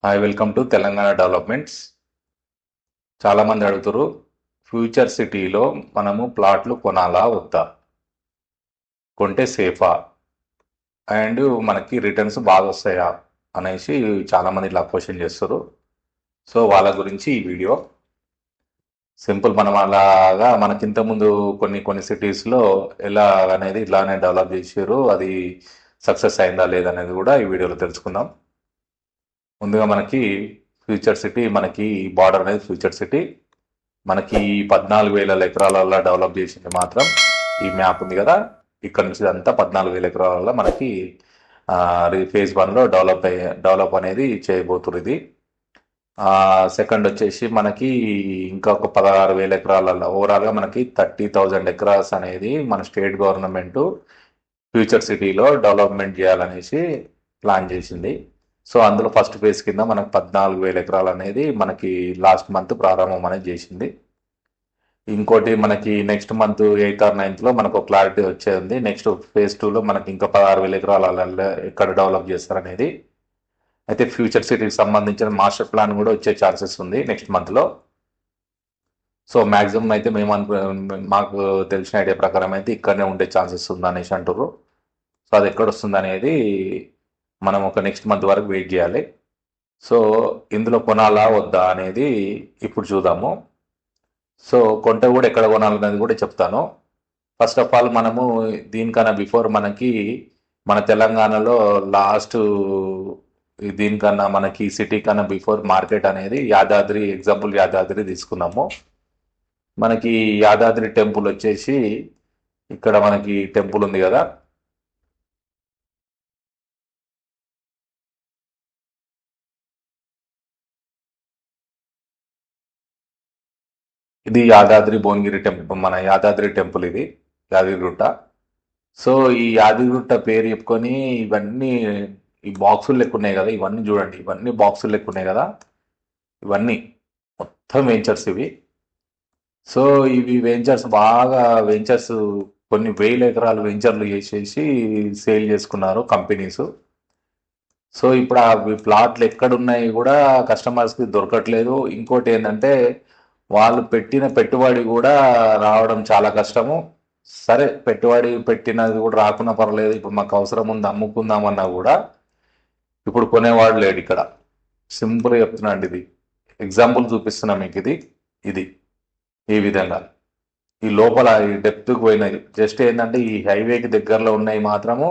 Welcome to Telangana developments. చాలామంది అడుగుతారు, future సిటీలో మనము ప్లాట్లు కొనాలా వద్దా, కొంటే సేఫా అండ్ మనకి రిటర్న్స్ బాగా వస్తాయా అనేసి చాలామంది ఇలా క్వశ్చన్ చేస్తారు. సో వాళ్ళ గురించి ఈ వీడియో సింపుల్. మనం అలాగా మనకింత ముందు కొన్ని కొన్ని సిటీస్లో ఎలా అనేది ఇట్లానే డెవలప్ చేసారు, అది సక్సెస్ అయిందా లేదనేది కూడా ఈ వీడియోలో తెలుసుకుందాం. ముందుగా మనకి ఫ్యూచర్ సిటీ, మనకి బార్డర్ అనేది ఫ్యూచర్ సిటీ మనకి 14,000 ఎకరాల డెవలప్ చేసింది మాత్రం ఈ మ్యాప్ ఉంది కదా, ఇక్కడ నుంచి అంతా 14,000 ఎకరాల మనకి ఫేజ్ 1లో డెవలప్ అనేది చేయబోతున్నారు. ఇది సెకండ్ వచ్చేసి మనకి ఇంకా ఒక 16,000 ఎకరాలలో ఓవరాల్గా మనకి 30,000 ఎకరాస్ అనేది మన స్టేట్ గవర్నమెంట్ ఫ్యూచర్ సిటీలో డెవలప్మెంట్ చేయాలనేసి ప్లాన్ చేసింది. సో అందులో ఫస్ట్ ఫేజ్ కింద మనకు 14,000 ఎకరాలు అనేది మనకి లాస్ట్ మంత్ ప్రారంభం అనేది చేసింది. ఇంకోటి మనకి next month 8th or 9th మనకు క్లారిటీ వచ్చేది. నెక్స్ట్ ఫేజ్ 2లో మనకి ఇంకా 16,000 ఎకరాల ఎక్కడ డెవలప్ చేస్తారనేది. అయితే ఫ్యూచర్ సిటీకి సంబంధించిన మాస్టర్ ప్లాన్ కూడా వచ్చే ఛాన్సెస్ ఉంది నెక్స్ట్ మంత్లో. సో మ్యాక్సిమం అయితే మాకు తెలిసిన ఐడియా ప్రకారం అయితే ఇక్కడనే ఉండే ఛాన్సెస్ ఉందనేసి అంటారు. సో అది ఎక్కడ వస్తుంది అనేది మనం ఒక నెక్స్ట్ మంత్ వరకు వెయిట్ చేయాలి. సో ఇందులో కొనాలా వద్దా అనేది ఇప్పుడు చూద్దాము. సో కొంటే కూడా ఎక్కడ కొనాలనేది కూడా చెప్తాను. ఫస్ట్ ఆఫ్ ఆల్ మనము దీనికన్నా బిఫోర్ మనకి మన తెలంగాణలో లాస్ట్ దీనికన్నా మనకి సిటీ కన్నా బిఫోర్ మార్కెట్ అనేది యాదాద్రి, ఎగ్జాంపుల్ యాదాద్రి తీసుకున్నాము. మనకి యాదాద్రి టెంపుల్ వచ్చేసి ఇక్కడ మనకి టెంపుల్ ఉంది కదా, ఇది యాదాద్రి భువనగిరి టెంపుల్, మన యాదాద్రి టెంపుల్ ఇది యాదగిరిగుట్ట. సో ఈ యాదగిరిగుట్ట పేరు చెప్పుకొని ఇవన్నీ ఈ బాక్సులు లెక్క ఉన్నాయి కదా, ఇవన్నీ చూడండి, ఇవన్నీ బాక్సులు లెక్క ఉన్నాయి కదా, ఇవన్నీ మొత్తం వెంచర్స్ ఇవి. సో ఇవి వెంచర్స్ బాగా వెంచర్స్ కొన్ని వేల ఎకరాలు వెంచర్లు చేసేసి సేల్ చేసుకున్నారు కంపెనీస్. సో ఇప్పుడు ఆ ప్లాట్లు ఎక్కడున్నాయి కూడా కస్టమర్స్కి దొరకట్లేదు. ఇంకోటి ఏంటంటే వాళ్ళు పెట్టిన పెట్టుబడి కూడా రావడం చాలా కష్టము. సరే పెట్టుబడి పెట్టినది కూడా రాకున్నా పర్లేదు, ఇప్పుడు మాకు అవసరం ఉంది అమ్ముకుందామన్నా కూడా ఇప్పుడు కొనేవాడు లేడు ఇక్కడ. సింపుల్గా చెప్తున్నా అండి, ఇది ఎగ్జాంపుల్ చూపిస్తున్నా మీకు. ఇది ఇది ఈ విధంగా ఈ లోపల ఈ డెప్త్కి పోయినది జస్ట్ ఏంటంటే ఈ హైవేకి దగ్గరలో ఉన్నాయి మాత్రము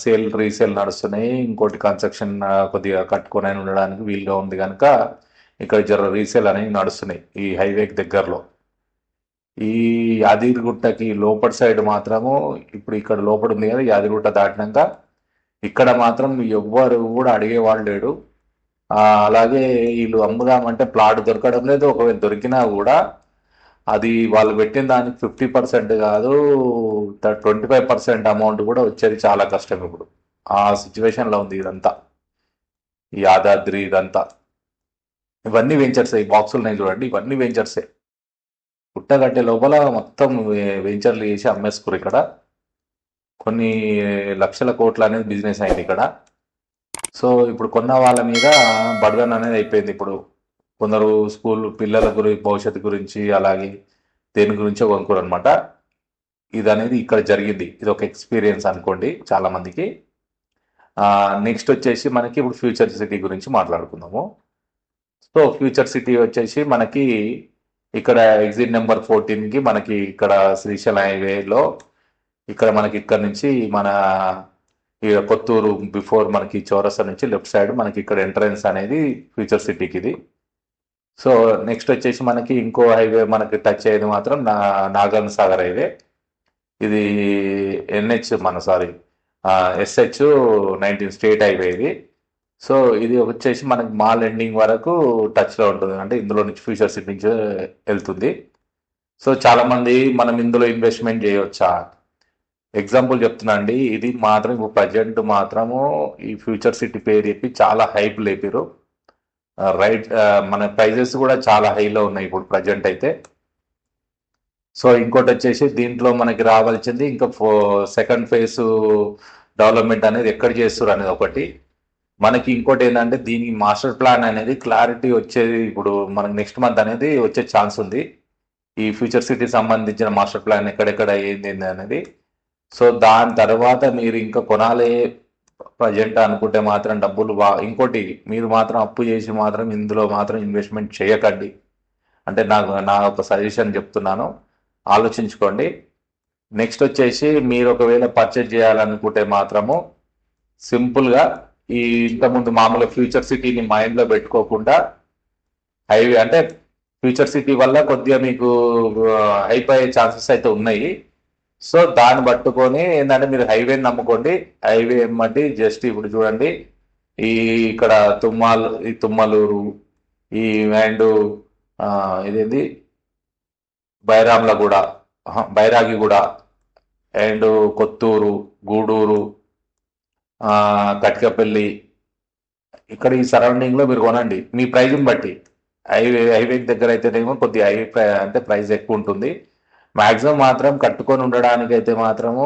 సేల్ రీసేల్ నడుస్తున్నాయి. ఇంకోటి కన్స్ట్రక్షన్ కొద్దిగా కట్టుకొని ఉండడానికి వీలుగా ఉంది కనుక ఇక్కడ జర రీసేల్ అనేవి నడుస్తున్నాయి ఈ హైవేకి దగ్గరలో. ఈ యాదగిరిగుట్టకి లోపల సైడ్ మాత్రము ఇప్పుడు ఇక్కడ లోపల ఉంది కదా, యాదగిరిగుట్ట దాటినాక ఇక్కడ మాత్రం ఎవ్వరు కూడా అడిగేవాళ్ళు లేడు. అలాగే వీళ్ళు అమ్ముదామంటే ప్లాట్ దొరకడం లేదు. ఒకవేళ దొరికినా కూడా అది వాళ్ళు పెట్టిన దానికి 50% కాదు, 25% అమౌంట్ కూడా వచ్చేది చాలా కష్టం ఇప్పుడు. ఆ సిచ్యువేషన్లో ఉంది ఇదంతా, ఈ యాదాద్రి ఇదంతా. ఇవన్నీ వెంచర్సే, ఈ బాక్సులు ఉన్నాయి చూడండి, ఇవన్నీ వెంచర్సే. పుట్టగట్టే లోపల మొత్తం వెంచర్లు చేసి అమ్మేసుకురు. ఇక్కడ కొన్ని లక్షల కోట్ల అనేది బిజినెస్ అయింది ఇక్కడ. సో ఇప్పుడు కొన్న వాళ్ళ మీద బర్డన్ అనేది అయిపోయింది. ఇప్పుడు కొందరు స్కూల్ పిల్లల గురించి, భవిష్యత్తు గురించి, అలాగే దేని గురించో కొనుక్కోరు అనమాట. ఇది అనేది ఇక్కడ జరిగింది. ఇది ఒక ఎక్స్పీరియన్స్ అనుకోండి చాలా మందికి. నెక్స్ట్ వచ్చేసి మనకి ఇప్పుడు ఫ్యూచర్ సిటీ గురించి మాట్లాడుకుందాము. సో ఫ్యూచర్ సిటీ వచ్చేసి మనకి ఇక్కడ ఎగ్జిట్ నెంబర్ 14కి మనకి ఇక్కడ శ్రీశైలం హైవేలో ఇక్కడ మనకి ఇక్కడ నుంచి మన కొత్తూరు బిఫోర్ మనకి చౌరస్తా నుంచి లెఫ్ట్ సైడ్ మనకి ఇక్కడ ఎంట్రన్స్ అనేది ఫ్యూచర్ సిటీకి ఇది. సో నెక్స్ట్ వచ్చేసి మనకి ఇంకో హైవే మనకి టచ్ అయ్యేది మాత్రం నాగార్జున సాగర్ హైవే. ఇది SH19 స్టేట్ హైవే ఇది. సో ఇది వచ్చేసి మనకి మాల్ ఎండింగ్ వరకు టచ్లో ఉంటుంది, అంటే ఇందులో నుంచి ఫ్యూచర్ సిటీ నుంచి వెళ్తుంది. సో చాలామంది మనం ఇందులో ఇన్వెస్ట్మెంట్ చేయవచ్చా, ఎగ్జాంపుల్ చెప్తున్నా అండి. ఇది మాత్రం ఇప్పుడు ప్రజెంట్ మాత్రము ఈ ఫ్యూచర్ సిటీ పేరు చెప్పి చాలా హైప్ లేపారు. మన ప్రైజెస్ కూడా చాలా హైలో ఉన్నాయి ఇప్పుడు ప్రజెంట్ అయితే. సో ఇంకోటి వచ్చేసి దీంట్లో మనకి రావాల్సింది ఇంకా సెకండ్ ఫేజ్ డెవలప్మెంట్ అనేది ఎక్కడ చేస్తారు అనేది ఒకటి. మనకి ఇంకోటి ఏంటంటే దీనికి మాస్టర్ ప్లాన్ అనేది క్లారిటీ వచ్చేది ఇప్పుడు మనకి నెక్స్ట్ మంత్ అనేది వచ్చే ఛాన్స్ ఉంది. ఈ ఫ్యూచర్ సిటీ సంబంధించిన మాస్టర్ ప్లాన్ ఎక్కడెక్కడ ఏంది ఏంది అనేది. సో దాని తర్వాత మీరు ఇంకా కొనాలి ప్రజెంట్ అనుకుంటే మాత్రం డబ్బులు ఇంకోటి మీరు మాత్రం అప్పు చేసి మాత్రం ఇందులో మాత్రం ఇన్వెస్ట్మెంట్ చేయకండి. అంటే నా ఒక సజెషన్ చెప్తున్నాను, ఆలోచించుకోండి. నెక్స్ట్ వచ్చేసి మీరు ఒకవేళ పర్చేజ్ చేయాలనుకుంటే మాత్రము సింపుల్గా ఈ ఇంతకుముందు మామూలు ఫ్యూచర్ సిటీని మైండ్లో పెట్టుకోకుండా హైవే అంటే ఫ్యూచర్ సిటీ వల్ల కొద్దిగా మీకు అయిపోయే ఛాన్సెస్ అయితే ఉన్నాయి. సో దాన్ని పట్టుకొని ఏంటంటే మీరు హైవేని నమ్ముకోండి. హైవే ఏమంటే జస్ట్ ఇప్పుడు చూడండి, ఈ ఇక్కడ ఈ తుమ్మలూరు, ఈ అండ్ ఇదేంది బైరామ్లగూడ, బైరాగిగూడ అండ్ కొత్తూరు, గూడూరు, కట్కపల్లి, ఇక్కడ ఈ సరౌండింగ్లో మీరు కొనండి మీ ప్రైజ్ని బట్టి. హైవే దగ్గర అయితేనేమో కొద్దిగా అంటే ప్రైస్ ఎక్కువ ఉంటుంది. మ్యాక్సిమం మాత్రం కట్టుకొని ఉండడానికి అయితే మాత్రము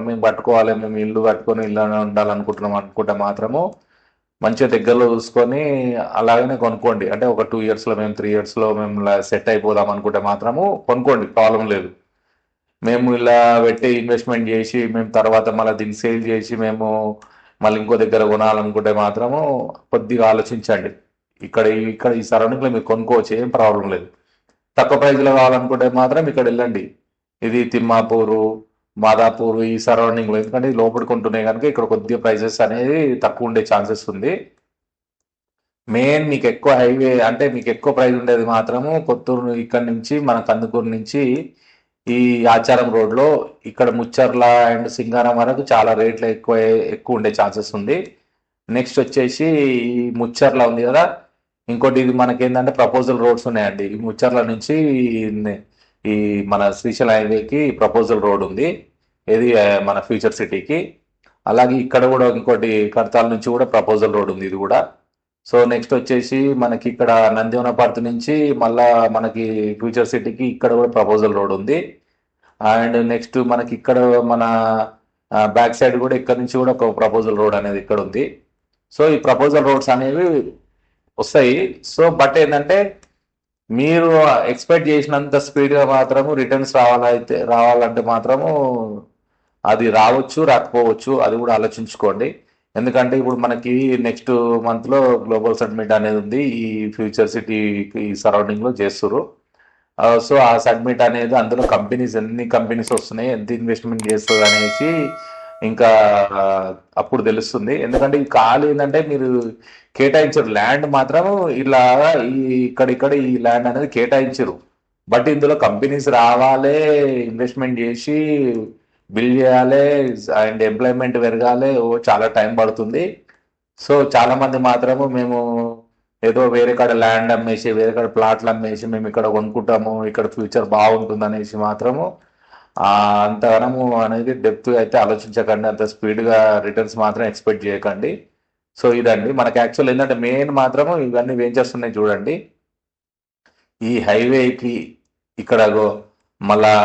మేము పట్టుకోవాలి, మేము ఇల్లు కట్టుకొని ఇల్లు ఉండాలనుకుంటున్నాం అనుకుంటే మాత్రము మంచిగా దగ్గరలో చూసుకొని అలాగనే కొనుక్కోండి. అంటే ఒక 2 ఇయర్స్లో మేము 3 ఇయర్స్లో మేము సెట్ అయిపోదాం అనుకుంటే మాత్రము కొనుక్కోండి, ప్రాబ్లం లేదు. మేము ఇలా పెట్టి ఇన్వెస్ట్మెంట్ చేసి మేము తర్వాత మళ్ళీ దీన్ని సేల్ చేసి మేము మళ్ళీ ఇంకో దగ్గర కొనాలనుకుంటే మాత్రము కొద్దిగా ఆలోచించండి. ఇక్కడ ఈ సరౌండింగ్లో మీరు కొనుక్కోవచ్చు, ఏం ప్రాబ్లం లేదు. తక్కువ ప్రైజ్లో కావాలనుకుంటే మాత్రం ఇక్కడ వెళ్ళండి. ఇది తిమ్మాపూరు, మాదాపూర్ ఈ సరౌండింగ్లో, ఎందుకంటే ఇది లోపలికి ఉంటున్నాయి కనుక ఇక్కడ కొద్దిగా ప్రైజెస్ అనేది తక్కువ ఉండే ఛాన్సెస్ ఉంది. మెయిన్ మీకు ఎక్కువ హైవే అంటే మీకు ఎక్కువ ప్రైస్ ఉండేది మాత్రము కొత్తూరు ఇక్కడ నుంచి మన కందుకూరు నుంచి ఈ ఆచారం రోడ్లో ఇక్కడ ముచ్చర్ల అండ్ సింగారం వరకు చాలా రేట్లు ఎక్కువ ఉండే ఛాన్సెస్ ఉంది. నెక్స్ట్ వచ్చేసి ఈ ముచ్చర్ల ఉంది కదా, ఇంకోటి ఇది మనకేంటంటే ప్రపోజల్ రోడ్స్ ఉన్నాయండి. ఈ ముచ్చర్ల నుంచి ఈ మన శ్రీశైలం హైవేకి ప్రపోజల్ రోడ్ ఉంది, ఇది మన ఫ్యూచర్ సిటీకి. అలాగే ఇక్కడ కూడా ఇంకోటి కడతాల నుంచి కూడా ప్రపోజల్ రోడ్ ఉంది, ఇది కూడా. సో నెక్స్ట్ వచ్చేసి మనకి ఇక్కడ నందివనపర్తి నుంచి మళ్ళా మనకి ఫ్యూచర్ సిటీకి ఇక్కడ కూడా ప్రపోజల్ రోడ్ ఉంది. అండ్ నెక్స్ట్ మనకి ఇక్కడ మన బ్యాక్ సైడ్ కూడా ఇక్కడ నుంచి కూడా ఒక ప్రపోజల్ రోడ్ అనేది ఇక్కడ ఉంది. సో ఈ ప్రపోజల్ రోడ్స్ అనేవి వస్తాయి. సో బట్ ఏంటంటే మీరు ఎక్స్పెక్ట్ చేసినంత స్పీడ్గా మాత్రము రిటర్న్స్ రావాలంటే మాత్రము అది రావచ్చు, రాకపోవచ్చు, అది కూడా ఆలోచించుకోండి. ఎందుకంటే ఇప్పుడు మనకి నెక్స్ట్ మంత్లో గ్లోబల్ సబ్మిట్ అనేది ఉంది, ఈ ఫ్యూచర్ సిటీ ఈ సరౌండింగ్లో చేస్తున్నారు. సో ఆ సబ్మిట్ అనేది అందులో ఎన్ని కంపెనీస్ వస్తున్నాయి, ఎంత ఇన్వెస్ట్మెంట్ చేస్తుంది అనేసి ఇంకా అప్పుడు తెలుస్తుంది. ఎందుకంటే ఈ కాల్ ఏంటంటే మీరు కేటాయించారు ల్యాండ్ మాత్రం ఇలా ఇక్కడ ఈ ల్యాండ్ అనేది కేటాయించరు. బట్ ఇందులో కంపెనీస్ రావాలి, ఇన్వెస్ట్మెంట్ చేసి బిల్డ్ చేయాలి అండ్ ఎంప్లాయ్మెంట్ పెరగాలి, చాలా టైం పడుతుంది. సో చాలా మంది మాత్రము మేము ఏదో వేరే కాడ ల్యాండ్ అమ్మేసి వేరే కాడ ప్లాట్లు అమ్మేసి మేము ఇక్కడ కొనుక్కుంటాము, ఇక్కడ ఫ్యూచర్ బాగుంటుంది అనేసి మాత్రము అంతగానము అనేది డెప్త్ అయితే ఆలోచించకండి, అంత స్పీడ్గా రిటర్న్స్ మాత్రం ఎక్స్పెక్ట్ చేయకండి. సో ఇదండి మనకి యాక్చువల్ ఏంటంటే మెయిన్ మాత్రము ఇవన్నీ వెంచర్స్ ఉన్నాయి చూడండి. ఈ హైవేకి ఇక్కడ మళ్ళా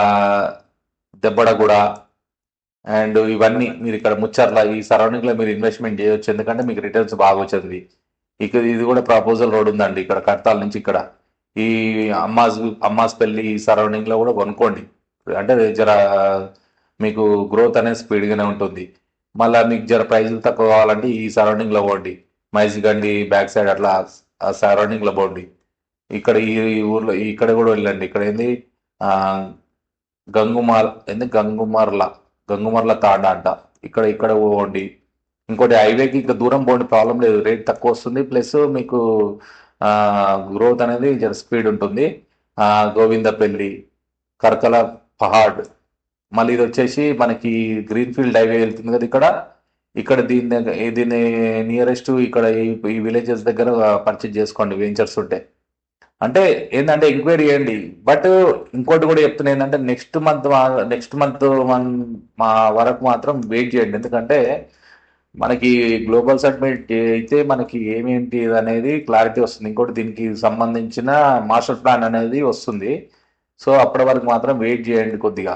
దెబ్బడగూడ అండ్ ఇవన్నీ మీరు ఇక్కడ ముచ్చర్ల ఈ సరౌండింగ్లో మీరు ఇన్వెస్ట్మెంట్ చేయొచ్చు, ఎందుకంటే మీకు రిటర్న్స్ బాగా వచ్చేది. ఇది కూడా ప్రపోజల్ రోడ్ ఉందండి ఇక్కడ కడతాల నుంచి ఇక్కడ ఈ అమ్మాస్పల్లి సరౌండింగ్లో కూడా కొనుక్కోండి. అంటే జర మీకు గ్రోత్ అనేది స్పీడ్గానే ఉంటుంది. మళ్ళీ మీకు జర ప్రైజులు తక్కువ కావాలంటే ఈ సరౌండింగ్లో పోండి, మైజిగండి బ్యాక్ సైడ్ అట్లా ఆ సరౌండింగ్లో పోండి. ఇక్కడ ఈ ఊర్లో ఇక్కడ కూడా వెళ్ళండి. ఇక్కడ ఏంది గంగుమర్ల తాండా అంట, ఇక్కడ పోండి. ఇంకోటి హైవేకి ఇంకా దూరం పోండి, ప్రాబ్లం లేదు, రేట్ తక్కువ వస్తుంది, ప్లస్ మీకు గ్రోత్ అనేది జర స్పీడ్ ఉంటుంది. గోవిందపల్లి, కర్కల పహాడ్, మళ్ళీ ఇది వచ్చేసి మనకి గ్రీన్ఫీల్డ్ హైవే వెళ్తుంది కదా ఇక్కడ దీన్ని నియరెస్ట్ ఇక్కడ ఈ విలేజెస్ దగ్గర పర్చేజ్ చేసుకోండి వెంచర్స్ ఉంటే. అంటే ఏంటంటే ఎంక్వైరీ చేయండి. బట్ ఇంకోటి కూడా చెప్తున్నా ఏంటంటే నెక్స్ట్ మంత్ మా వరకు మాత్రం వెయిట్ చేయండి, ఎందుకంటే మనకి గ్లోబల్ సబ్మిట్ అయితే మనకి ఏమేంటి అనేది క్లారిటీ వస్తుంది. ఇంకోటి దీనికి సంబంధించిన మాస్టర్ ప్లాన్ అనేది వస్తుంది. సో అప్పటి వరకు మాత్రం వెయిట్ చేయండి కొద్దిగా.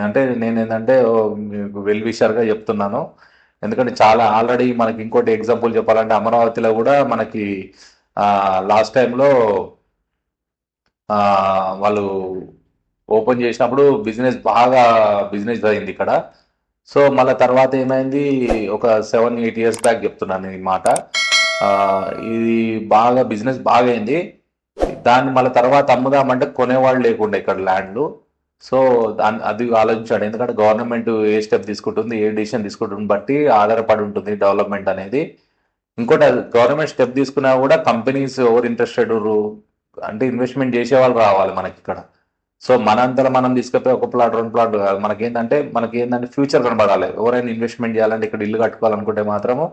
అంటే నేను ఏంటంటే మీకు వెల్ విషర్గా చెప్తున్నాను. ఎందుకంటే చాలా ఆల్రెడీ మనకి ఇంకోటి ఎగ్జాంపుల్ చెప్పాలంటే అమరావతిలో కూడా మనకి లాస్ట్ టైంలో వాళ్ళు ఓపెన్ చేసినప్పుడు బిజినెస్ అయింది ఇక్కడ. సో మళ్ళీ తర్వాత ఏమైంది, ఒక 7-8 ఇయర్స్ బ్యాక్ చెప్తున్నాను ఈ మాట. ఆ, ఇది బిజినెస్ బాగా అయింది. దాన్ని మళ్ళీ తర్వాత అమ్ముదామంటే కొనేవాళ్ళు లేకుండా ఇక్కడ ల్యాండ్లు. సో అది ఆలోచించాడు, ఎందుకంటే గవర్నమెంట్ ఏ స్టెప్ తీసుకుంటుంది, ఏ డిసిషన్ తీసుకుంటుంది బట్టి ఆధారపడి ఉంటుంది డెవలప్మెంట్ అనేది. ఇంకోటి గవర్నమెంట్ స్టెప్ తీసుకున్నా కూడా కంపెనీస్ ఎవరు ఇంట్రెస్టెడ్ అంటే ఇన్వెస్ట్మెంట్ చేసే వాళ్ళు రావాలి మనకి ఇక్కడ. సో మనంతలో మనం తీసుకుపోయి ఒక ప్లాట్ 2 ప్లాట్ కాదు, మనకేంటంటే ఫ్యూచర్ కనబడాలి. ఎవరైనా ఇన్వెస్ట్మెంట్ చేయాలంటే ఇక్కడ ఇల్లు కట్టుకోవాలనుకుంటే మాత్రము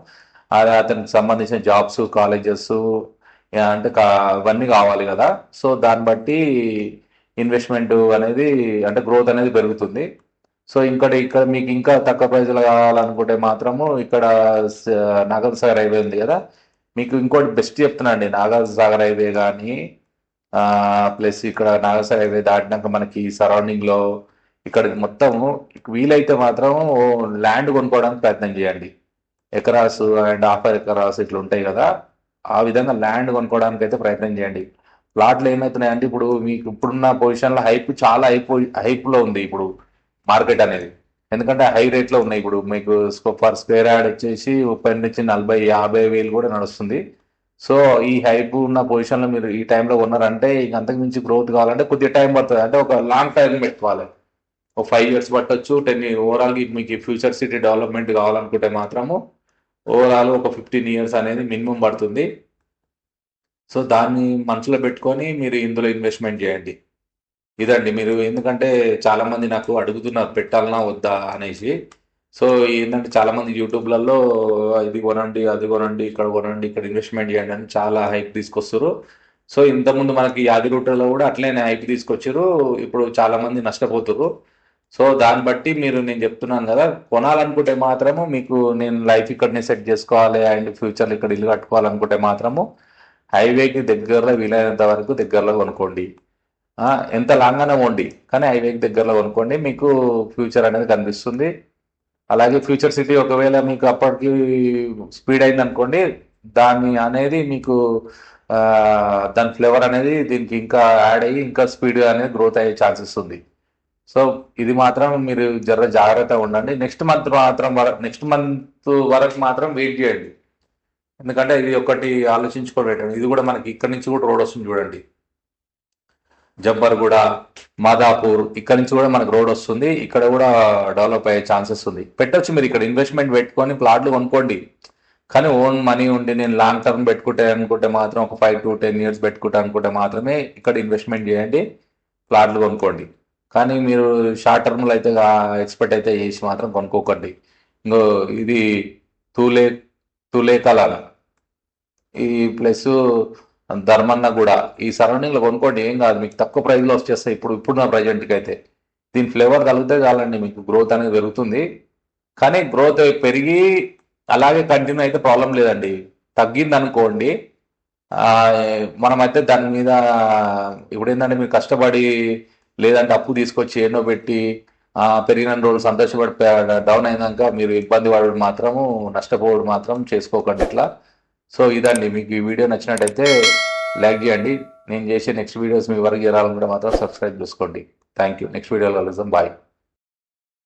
అది అతనికి సంబంధించిన జాబ్స్, కాలేజెస్ అంటే అవన్నీ కావాలి కదా. సో దాన్ని బట్టి ఇన్వెస్ట్మెంట్ అనేది అంటే గ్రోత్ అనేది పెరుగుతుంది. సో ఇక్కడ మీకు ఇంకా తక్కువ ప్రైజ్లో కావాలనుకుంటే మాత్రము ఇక్కడ నాగార్జున సాగర్ హైవే ఉంది కదా, మీకు ఇంకోటి బెస్ట్ చెప్తున్నాండి. నాగార్జున సాగర్ హైవే కానీ ప్లస్ ఇక్కడ నాగార్జున సాగర్ హైవే దాటినాక మనకి సరౌండింగ్లో ఇక్కడ మొత్తం వీలైతే మాత్రం ల్యాండ్ కొనుక్కోవడానికి ప్రయత్నం చేయండి. ఎకరాసు అండ్ హాఫ్ ఎకరాస్ ఇట్లా ఉంటాయి కదా, ఆ విధంగా ల్యాండ్ కొనుక్కోవడానికి అయితే ప్రయత్నం చేయండి. ప్లాట్లు ఏమవుతున్నాయంటే ఇప్పుడు మీకు ఇప్పుడున్న పొజిషన్లో చాలా హైప్లో ఉంది ఇప్పుడు మార్కెట్ అనేది. ఎందుకంటే హై రేట్లో ఉన్నాయి ఇప్పుడు. మీకు పర్ స్క్వేర్ యార్డ్ వచ్చేసి 30 నుంచి 40-50 వేలు కూడా నడుస్తుంది. సో ఈ హైప్ ఉన్న పొజిషన్లో మీరు ఈ టైంలో ఉన్నారంటే ఇంక అంతకు మించి గ్రోత్ కావాలంటే కొద్దిగా టైం పడుతుంది. అంటే ఒక లాంగ్ టైం పెట్టుకోవాలి, ఒక 5 ఇయర్స్ పట్టొచ్చు, 10 ఓవరాల్ మీకు ఫ్యూచర్ సిటీ డెవలప్మెంట్ కావాలనుకుంటే మాత్రము ఓవరాల్ ఒక 15 ఇయర్స్ అనేది మినిమం పడుతుంది. సో దాన్ని మనసులో పెట్టుకొని మీరు ఇందులో ఇన్వెస్ట్మెంట్ చేయండి. ఇదండి మీరు, ఎందుకంటే చాలామంది నాకు అడుగుతున్నారు పెట్టాలనా వద్దా అనేసి. సో ఏంటంటే చాలామంది యూట్యూబ్లలో ఇది కొనండి, అది కొనండి, ఇక్కడ కొనండి, ఇక్కడ ఇన్వెస్ట్మెంట్ చేయండి అని చాలా హైప్ తీసుకొస్తారు. సో ఇంతకుముందు మనకి యాదిగుట్టలో కూడా అట్లనే హైప్ తీసుకొచ్చారు. ఇప్పుడు చాలామంది నష్టపోతున్నారు. సో దాన్ని బట్టి నేను చెప్తున్నాను కదా, కొనాలనుకుంటే మాత్రము మీకు నేను లైఫ్ ఇక్కడనే సెట్ చేసుకోవాలి అండ్ ఫ్యూచర్లో ఇక్కడ ఇల్లు కట్టుకోవాలనుకుంటే మాత్రము హైవేకి దగ్గరలో వీలైనంత వరకు దగ్గరలో కొనుక్కోండి. ఎంత లాంగ్ అయినా పోండి కానీ హైవేకి దగ్గరలో కొనుక్కోండి, మీకు ఫ్యూచర్ అనేది కనిపిస్తుంది. అలాగే ఫ్యూచర్ సిటీ ఒకవేళ మీకు అప్పటికి స్పీడ్ అయింది అనుకోండి, దాన్ని అనేది మీకు దాని ఫ్లేవర్ అనేది దీనికి ఇంకా యాడ్ అయ్యి ఇంకా స్పీడ్ అనేది గ్రోత్ అయ్యే ఛాన్సెస్ ఉంది. సో ఇది మాత్రం మీరు జాగ్రత్తగా ఉండండి. నెక్స్ట్ మంత్ వరకు మాత్రం వెయిట్ చేయండి. ఎందుకంటే ఇది ఒకటి ఆలోచించుకోవడం, ఇది కూడా మనకి ఇక్కడ నుంచి కూడా రోడ్ వస్తుంది చూడండి, జబ్బర్గూడ, మాదాపూర్, ఇక్కడ నుంచి కూడా మనకు రోడ్ వస్తుంది. ఇక్కడ కూడా డెవలప్ అయ్యే ఛాన్సెస్ ఉంది. పెట్టొచ్చు, మీరు ఇక్కడ ఇన్వెస్ట్మెంట్ పెట్టుకొని ప్లాట్లు కొనుక్కోండి. కానీ ఓన్ మనీ ఉండి నేను లాంగ్ టర్మ్ పెట్టుకుంటే అనుకుంటే మాత్రం ఒక 5 to 10 ఇయర్స్ పెట్టుకుంటా అనుకుంటే మాత్రమే ఇక్కడ ఇన్వెస్ట్మెంట్ చేయండి, ప్లాట్లు కొనుక్కోండి. కానీ మీరు షార్ట్ టర్మ్లో అయితే ఎక్స్పెక్ట్ అయితే చేసి మాత్రం కొనుక్కోకండి. ఇంకో ఇది తులేకలాల ఈ ప్లస్ ధర్మన్న కూడా ఈ సరౌండింగ్లో కొనుక్కోండి, ఏం కాదు, మీకు తక్కువ ప్రైస్లో వచ్చేస్తాయి. ఇప్పుడు నా ప్రజెంట్కి అయితే దీని ఫ్లేవర్ కలిగితే చాలండి, మీకు గ్రోత్ అనేది పెరుగుతుంది. కానీ గ్రోత్ పెరిగి అలాగే కంటిన్యూ అయితే ప్రాబ్లం లేదండి. తగ్గింది అనుకోండి, మనమైతే దాని మీద ఇప్పుడు ఏంటంటే మీరు కష్టపడి లేదంటే అప్పు తీసుకొచ్చి ఎన్నో పెట్టి పెరిగిన రోజులు సంతోషపడి డౌన్ అయినాక మీరు ఇబ్బంది పడడం మాత్రము, నష్టపోవడం మాత్రం చేసుకోకండి ఇట్లా. సో ఇదండి, మీకు ఈ వీడియో నచ్చినట్టయితే లైక్ చేయండి. నేను చేసే నెక్స్ట్ వీడియోస్ మీ వరకు చేరాలనుకుంటే మాత్రం సబ్స్క్రైబ్ చేసుకోండి. Thank you. నెక్స్ట్ వీడియోలో కలుద్దాం. బాయ్.